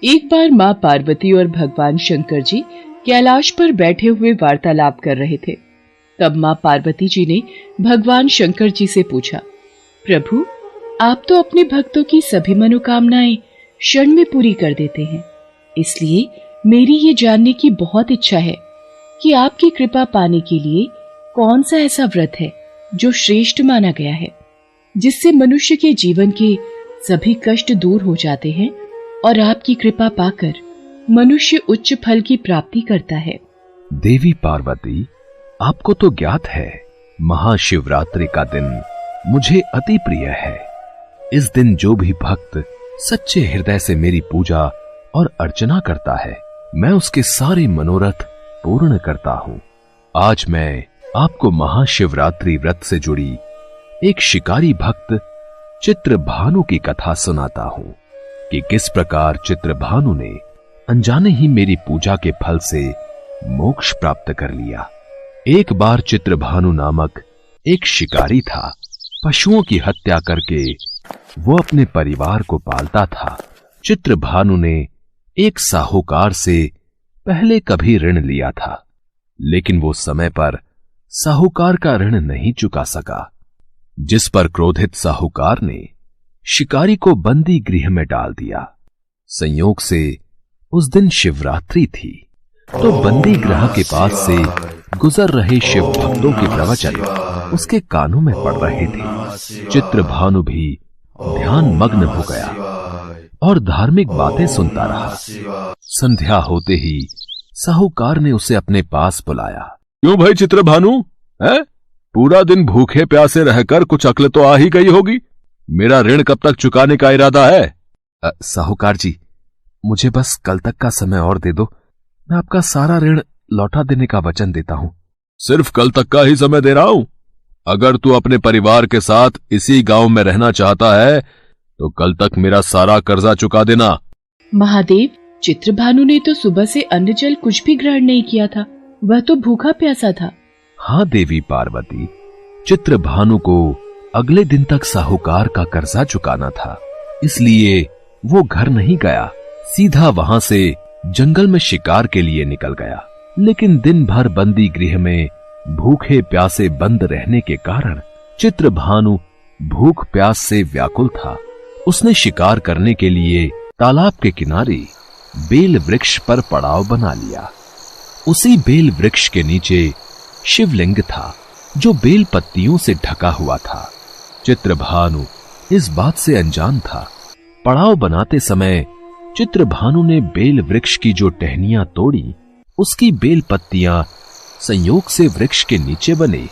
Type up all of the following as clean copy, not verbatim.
एक बार माँ पार्वती और भगवान शंकर जी कैलाश पर बैठे हुए वार्तालाप कर रहे थे। तब माँ पार्वती जी ने भगवान शंकर जी से पूछा, प्रभु, आप तो अपने भक्तों की सभी मनोकामनाएं क्षण में पूरी कर देते हैं, इसलिए मेरी ये जानने की बहुत इच्छा है कि आपकी कृपा पाने के लिए कौन सा ऐसा व्रत है जो श्रेष्ठ माना गया है, जिससे मनुष्य के जीवन के सभी कष्ट दूर हो जाते हैं और आपकी कृपा पाकर मनुष्य उच्च फल की प्राप्ति करता है। देवी पार्वती, आपको तो ज्ञात है, महाशिवरात्रि का दिन मुझे अति प्रिय है। इस दिन जो भी भक्त सच्चे हृदय से मेरी पूजा और अर्चना करता है, मैं उसके सारे मनोरथ पूर्ण करता हूँ। आज मैं आपको महाशिवरात्रि व्रत से जुड़ी एक शिकारी भक्त चित्रभानु की कथा सुनाता हूँ कि किस प्रकार चित्रभानु ने अनजाने ही मेरी पूजा के फल से मोक्ष प्राप्त कर लिया। एक बार चित्रभानु नामक एक शिकारी था। पशुओं की हत्या करके वो अपने परिवार को पालता था। चित्रभानु ने एक साहूकार से पहले कभी ऋण लिया था, लेकिन वो समय पर साहूकार का ऋण नहीं चुका सका, जिस पर क्रोधित साहूकार ने शिकारी को बंदी गृह में डाल दिया। संयोग से उस दिन शिवरात्रि थी, तो बंदी गृह के पास से गुजर रहे शिव भक्तों के प्रवचन उसके कानों में पड़ रहे थे। चित्रभानु भी ध्यान मग्न हो गया और धार्मिक बातें सुनता रहा। संध्या होते ही साहूकार ने उसे अपने पास बुलाया। क्यों भाई चित्रभानु, है? पूरा दिन भूखे प्यासे रहकर कुछ अक्ल तो आ ही गई होगी। मेरा ऋण कब तक चुकाने का इरादा है? साहूकार जी, मुझे बस कल तक का समय और दे दो, मैं आपका सारा ऋण लौटा देने का वचन देता हूं। सिर्फ कल तक का ही समय दे रहा हूं। अगर तू अपने परिवार के साथ इसी गांव में रहना चाहता है तो कल तक मेरा सारा कर्जा चुका देना। महादेव, चित्रभानु ने तो सुबह से अन्न जल कुछ भी ग्रहण नहीं किया था, वह तो भूखा प्यासा था। हाँ देवी पार्वती, चित्रभानु को अगले दिन तक साहूकार का कर्जा चुकाना था, इसलिए वो घर नहीं गया, सीधा वहां से जंगल में शिकार के लिए निकल गया। लेकिन दिन भर बंदी गृह में भूखे प्यासे बंद रहने के कारण चित्रभानु भूख प्यास से व्याकुल था। उसने शिकार करने के लिए तालाब के किनारे बेल वृक्ष पर पड़ाव बना लिया। उसी बेल वृक्ष के नीचे शिवलिंग था, जो बेल पत्तियों से ढका हुआ था। चित्रभानु इस बात से अनजान था। पड़ाव बनाते समय चित्रभानु ने बेल वृक्ष की जो टहनियां तोड़ी, उसकी बेल पत्तियां संयोग से वृक्ष के नीचे बने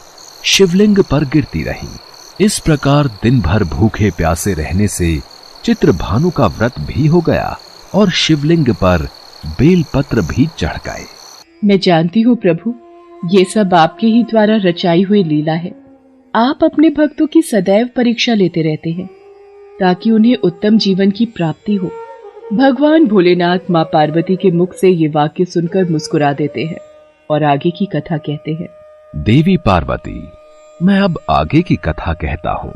शिवलिंग पर गिरती रहीं। इस प्रकार दिन भर भूखे प्यासे रहने से चित्रभानु का व्रत भी हो गया और शिवलिंग पर बेल पत्र भी चढ़ गए। मैं जानती हूँ प्रभु, ये सब आपके ही द्वारा रचाई हुई लीला है। आप अपने भक्तों की सदैव परीक्षा लेते रहते हैं ताकि उन्हें उत्तम जीवन की प्राप्ति हो। भगवान भोलेनाथ माँ पार्वती के मुख से ये वाक्य सुनकर मुस्कुरा देते हैं और आगे की कथा कहते हैं। देवी पार्वती, मैं अब आगे की कथा कहता हूँ।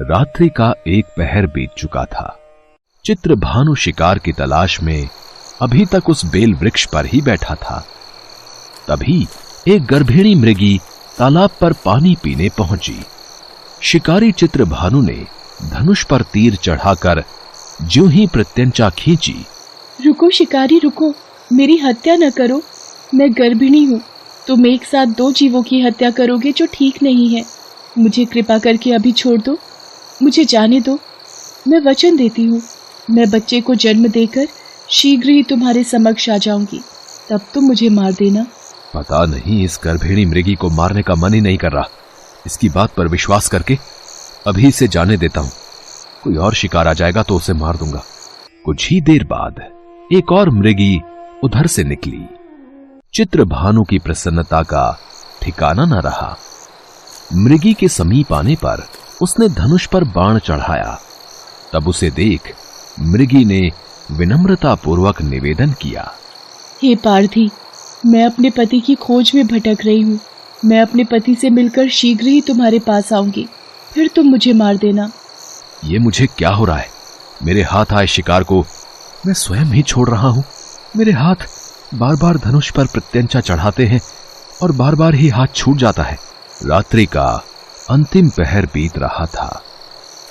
रात्रि का एक पहर बीत चुका था। चित्रभानु शिकार की तलाश में अभी तक उस बेल वृक्ष पर ही बैठा था। तभी एक गर्भिणी मृगी तालाब पर पानी पीने पहुंची। शिकारी चित्रभानु ने धनुष पर तीर चढ़ाकर ज्यों ही प्रत्यंचा खींची। रुको शिकारी रुको, मेरी हत्या न करो, मैं गर्भिणी हूँ। तुम एक साथ दो जीवों की हत्या करोगे जो ठीक नहीं है। मुझे कृपा करके अभी छोड़ दो, मुझे जाने दो। मैं वचन देती हूँ, मैं बच्चे को जन्म देकर शीघ्र ही तुम्हारे समक्ष आ जाऊंगी, तब तुम मुझे मार देना। पता नहीं इस गर्भिणी मृगी को मारने का मन ही नहीं कर रहा। इसकी बात पर विश्वास करके अभी इसे जाने देता हूं। कोई और शिकार आ जाएगा तो उसे मार दूंगा। कुछ ही देर बाद एक और मृगी उधर से निकली। चित्रभानु की प्रसन्नता का ठिकाना न रहा। मृगी के समीप आने पर उसने धनुष पर बाण चढ़ाया। तब उसे देख मृगी ने विनम्रता पूर्वक निवेदन किया, हे पार्थी, मैं अपने पति की खोज में भटक रही हूँ। मैं अपने पति से मिलकर शीघ्र ही तुम्हारे पास आऊंगी, फिर तुम मुझे मार देना। ये मुझे क्या हो रहा है? मेरे हाथ आए शिकार को मैं स्वयं ही छोड़ रहा हूं। मेरे हाथ बार बार धनुष पर प्रत्यंचा चढ़ाते हैं और बार बार ही हाथ छूट जाता है। रात्रि का अंतिम पहर बीत रहा था।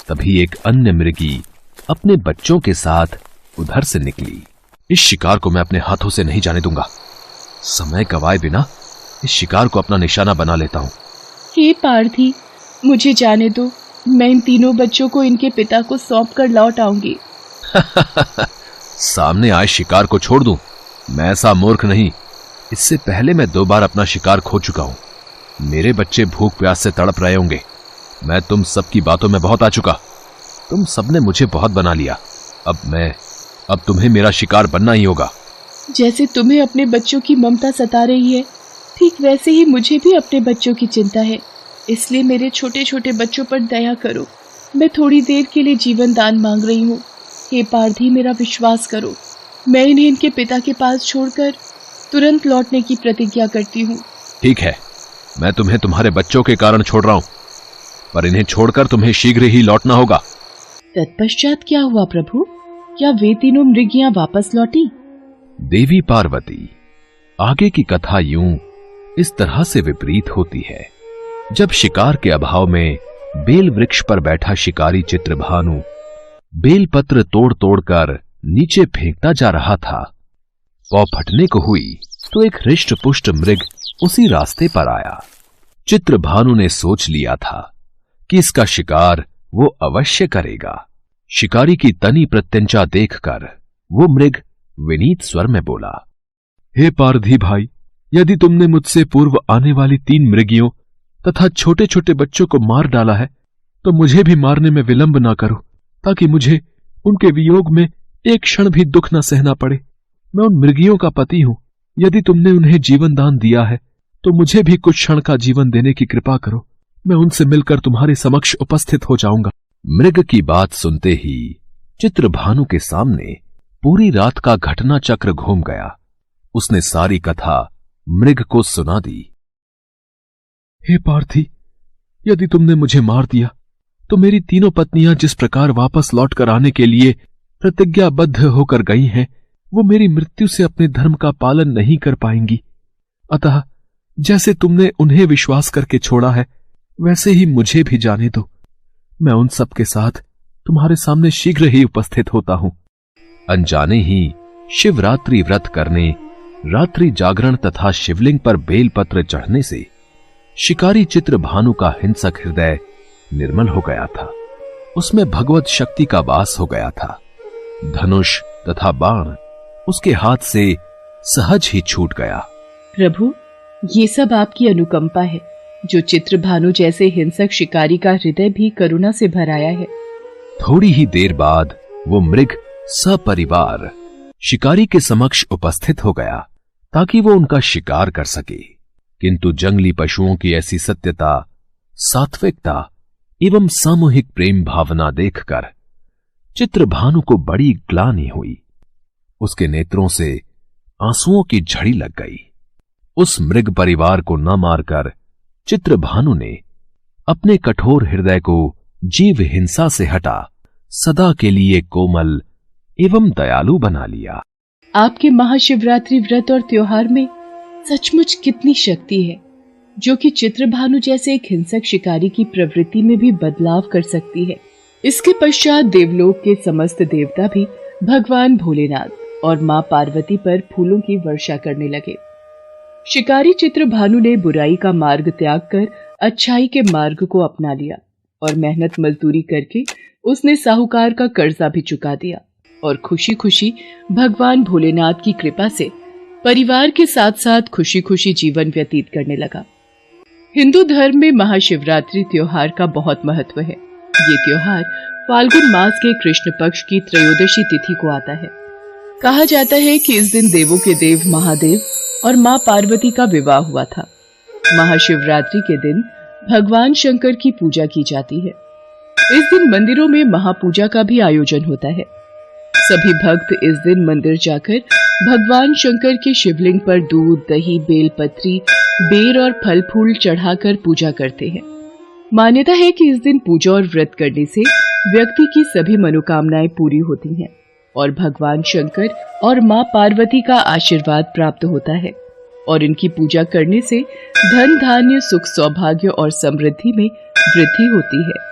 तभी एक अन्य मृगी अपने बच्चों के साथ उधर से निकली। इस शिकार को मैं अपने हाथों से नहीं जाने दूंगा। समय गवाए बिना इस शिकार को अपना निशाना बना लेता हूं। हे पार्थी, मुझे जाने दो। मैं इन तीनों बच्चों को इनके पिता को सौंप कर लौट आऊंगी। सामने आए शिकार को छोड़ दूं? मैं ऐसा मूर्ख नहीं। इससे पहले मैं 2 बार अपना शिकार खो चुका हूं। मेरे बच्चे भूख प्यास से तड़प रहे होंगे। मैं तुम सबकी बातों में बहुत आ चुका। तुम सबने मुझे बहुत बना लिया। अब तुम्हें मेरा शिकार बनना ही होगा। जैसे तुम्हें अपने बच्चों की ममता सता रही है, ठीक वैसे ही मुझे भी अपने बच्चों की चिंता है। इसलिए मेरे छोटे छोटे बच्चों पर दया करो। मैं थोड़ी देर के लिए जीवन दान मांग रही हूँ। हे पार्थी, मेरा विश्वास करो। मैं इन्हें इनके पिता के पास छोड़कर तुरंत लौटने की प्रतिज्ञा करती हूँ। ठीक है, मैं तुम्हें तुम्हारे बच्चों के कारण छोड़ रहा हूं, पर इन्हें छोड़कर तुम्हें शीघ्र ही लौटना होगा। तत्पश्चात क्या हुआ प्रभु? क्या वे तीनों मृगियां वापस लौटी? देवी पार्वती, आगे की कथा यूं इस तरह से विपरीत होती है। जब शिकार के अभाव में बेल वृक्ष पर बैठा शिकारी चित्रभानु बेल पत्र तोड़ तोड़कर नीचे फेंकता जा रहा था, पौ फटने को हुई तो एक हृष्ट पुष्ट मृग उसी रास्ते पर आया। चित्रभानु ने सोच लिया था कि इसका शिकार वो अवश्य करेगा। शिकारी की तनी प्रत्यंचा देखकर वो मृग विनीत स्वर में बोला, हे पारधी भाई, यदि तुमने मुझसे पूर्व आने वाली 3 मृगियों तथा छोटे छोटे बच्चों को मार डाला है, तो मुझे भी मारने में विलंब ना करो, ताकि मुझे उनके वियोग में एक क्षण भी दुख न सहना पड़े। मैं उन मृगियों का पति हूं। यदि तुमने उन्हें जीवन दान दिया है, तो मुझे भी कुछ क्षण का जीवन देने की कृपा करो। मैं उनसे मिलकर तुम्हारे समक्ष उपस्थित हो जाऊंगा। मृग की बात सुनते ही चित्रभानु के सामने पूरी रात का घटना चक्र घूम गया। उसने सारी कथा मृग को सुना दी। हे पार्थी, यदि तुमने मुझे मार दिया, तो मेरी तीनों पत्नियां जिस प्रकार वापस लौट कर आने के लिए प्रतिज्ञाबद्ध होकर गई हैं, वो मेरी मृत्यु से अपने धर्म का पालन नहीं कर पाएंगी। अतः जैसे तुमने उन्हें विश्वास करके छोड़ा है, वैसे ही मुझे भी जाने दो। मैं उन सब के साथ तुम्हारे सामने शीघ्र ही उपस्थित होता हूं। अनजाने ही शिवरात्रि व्रत करने, रात्रि जागरण तथा शिवलिंग पर बेलपत्र चढ़ने से शिकारी चित्रभानु का हिंसक हृदय निर्मल हो गया था। उसमें भगवत शक्ति का वास हो गया था। धनुष तथा बाण उसके हाथ से सहज ही छूट गया। प्रभु, ये सब आपकी अनुकंपा है, जो चित्रभानु जैसे हिंसक शिकारी का हृदय भी करुणा से भराया है। थोड़ी ही देर बाद वो मृग सपरिवार शिकारी के समक्ष उपस्थित हो गया, ताकि वो उनका शिकार कर सके। किंतु जंगली पशुओं की ऐसी सत्यता, सात्विकता एवं सामूहिक प्रेम भावना देखकर चित्रभानु को बड़ी ग्लानि हुई। उसके नेत्रों से आंसुओं की झड़ी लग गई। उस मृग परिवार को न मारकर चित्रभानु ने अपने कठोर हृदय को जीव हिंसा से हटा सदा के लिए कोमल एवं दयालु बना लिया। आपके महाशिवरात्रि व्रत और त्योहार में सचमुच कितनी शक्ति है, जो कि चित्रभानु जैसे एक हिंसक शिकारी की प्रवृत्ति में भी बदलाव कर सकती है। इसके पश्चात देवलोक के समस्त देवता भी भगवान भोलेनाथ और मां पार्वती पर फूलों की वर्षा करने लगे। शिकारी चित्रभानु ने बुराई का मार्ग त्याग कर अच्छाई के मार्ग को अपना लिया और मेहनत मजदूरी करके उसने साहूकार का कर्जा भी चुका दिया और खुशी खुशी भगवान भोलेनाथ की कृपा से परिवार के साथ साथ खुशी खुशी जीवन व्यतीत करने लगा। हिंदू धर्म में महाशिवरात्रि त्योहार का बहुत महत्व है। ये त्योहार फाल्गुन मास के कृष्ण पक्ष की त्रयोदशी तिथि को आता है। कहा जाता है कि इस दिन देवों के देव महादेव और मां पार्वती का विवाह हुआ था। महाशिवरात्रि के दिन भगवान शंकर की पूजा की जाती है। इस दिन मंदिरों में महापूजा का भी आयोजन होता है। सभी भक्त इस दिन मंदिर जाकर भगवान शंकर के शिवलिंग पर दूध, दही, बेलपत्री, बेर और फल फूल चढ़ाकर पूजा करते हैं। मान्यता है कि इस दिन पूजा और व्रत करने से व्यक्ति की सभी मनोकामनाएं पूरी होती हैं। और भगवान शंकर और माँ पार्वती का आशीर्वाद प्राप्त होता है और इनकी पूजा करने से धन धान्य सुख सौभाग्य और समृद्धि में वृद्धि होती है।